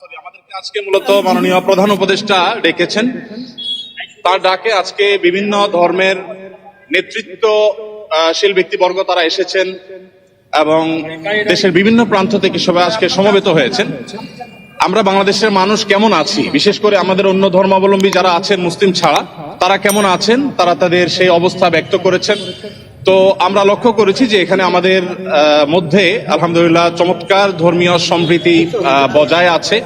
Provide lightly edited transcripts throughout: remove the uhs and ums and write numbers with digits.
আমাদেরকে আজকে মূলত মাননীয় প্রধান উপদেষ্টা ডেকেছেন। তার ডাকে আজকে বিভিন্ন ধর্মের নেতৃত্বশীল ব্যক্তিবর্গ তারা এসেছেন এবং দেশের বিভিন্ন প্রান্ত থেকে সবাই আজকে সমবেত হয়েছেন। আমরা বাংলাদেশের মানুষ কেমন আছি, বিশেষ করে আমাদের অন্য ধর্মাবলম্বী যারা আছেন মুসলিম ছাড়া, তারা কেমন আছেন, তারা তাদের সেই অবস্থা ব্যক্ত করেছেন। তো আমরা লক্ষ্য করেছি যে এখানে আমাদের মধ্যে আলহামদুলিল্লাহ চমৎকার ধর্মীয় সম্প্রীতি বজায় আছে।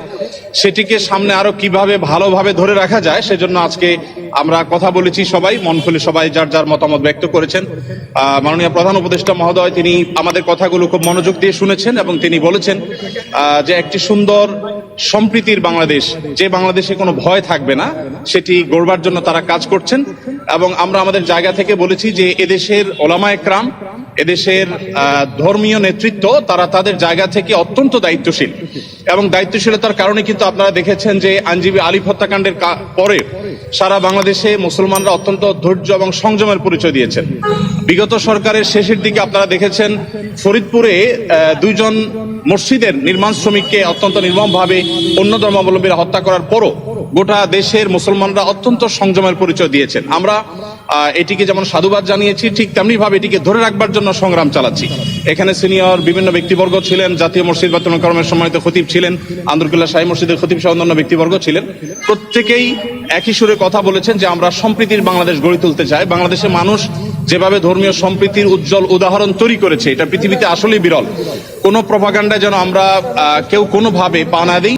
সেটিকে সামনে আরো কিভাবে ভালোভাবে ধরে রাখা যায় সেজন্য আজকে আমরা কথা বলেছি, সবাই মন খুলে সবাই যার যার মতামত ব্যক্ত করেছেন। মাননীয় প্রধান উপদেষ্টা মহোদয় তিনি আমাদের কথাগুলো খুব মনোযোগ দিয়ে শুনেছেন এবং তিনি বলেছেন যে একটি সুন্দর সম্প্রীতির বাংলাদেশ, যে বাংলাদেশে কোনো ভয় থাকবে না, সেটি গড়বার জন্য তারা কাজ করছেন। এবং আমরা আমাদের জায়গা থেকে বলেছি যে এদেশের ওলামায়ে কেরাম, এদেশের ধর্মীয় নেতৃত্ব তারা তাদের জায়গা থেকে অত্যন্ত দায়িত্বশীল এবং দায়িত্বশীলতার কারণে কিন্তু আপনারা দেখেছেন যে আইনজীবী আলিফ হত্যাকাণ্ডের পরে সারা বাংলাদেশে মুসলমানরা অত্যন্ত ধৈর্য এবং সংযমের পরিচয় দিয়েছেন। বিগত সরকারের শেষের দিকে আপনারা দেখেছেন ফরিদপুরে দুইজন মসজিদের নির্মাণ শ্রমিককে অত্যন্ত নির্মমভাবে অন্য ধর্মাবলম্বীরা হত্যা করার পরও গোটা দেশের মুসলমানরা অত্যন্ত সংযমের পরিচয় দিয়েছেন। আমরা এটিকে যেমন সাধুবাদ জানিয়েছি, ঠিক তেমনি ভাবে এটিকে ধরে রাখবার জন্য সংগ্রাম চালাচ্ছি। এখানে সিনিয়র বিভিন্ন ব্যক্তিবর্গ ছিলেন, জাতীয় মসজিদ বায়তুল করমের সম্মানিত খতিব ছিলেন, আন্দরকুল্লাহ শাহী মসজিদের খতিব সহ অন্যান্য ব্যক্তিবর্গ ছিলেন। প্রত্যেকেই একই সুরে কথা বলেছেন যে আমরা সম্প্রীতির বাংলাদেশ গড়ে তুলতে চাই। বাংলাদেশের মানুষ যেভাবে ধর্মীয় সম্প্রীতির উজ্জ্বল উদাহরণ তৈরি করেছে, এটা পৃথিবীতে আসলেই বিরল। কোনো প্রপাগান্ডায় যেন আমরা কেউ কোনোভাবে পা না দিই।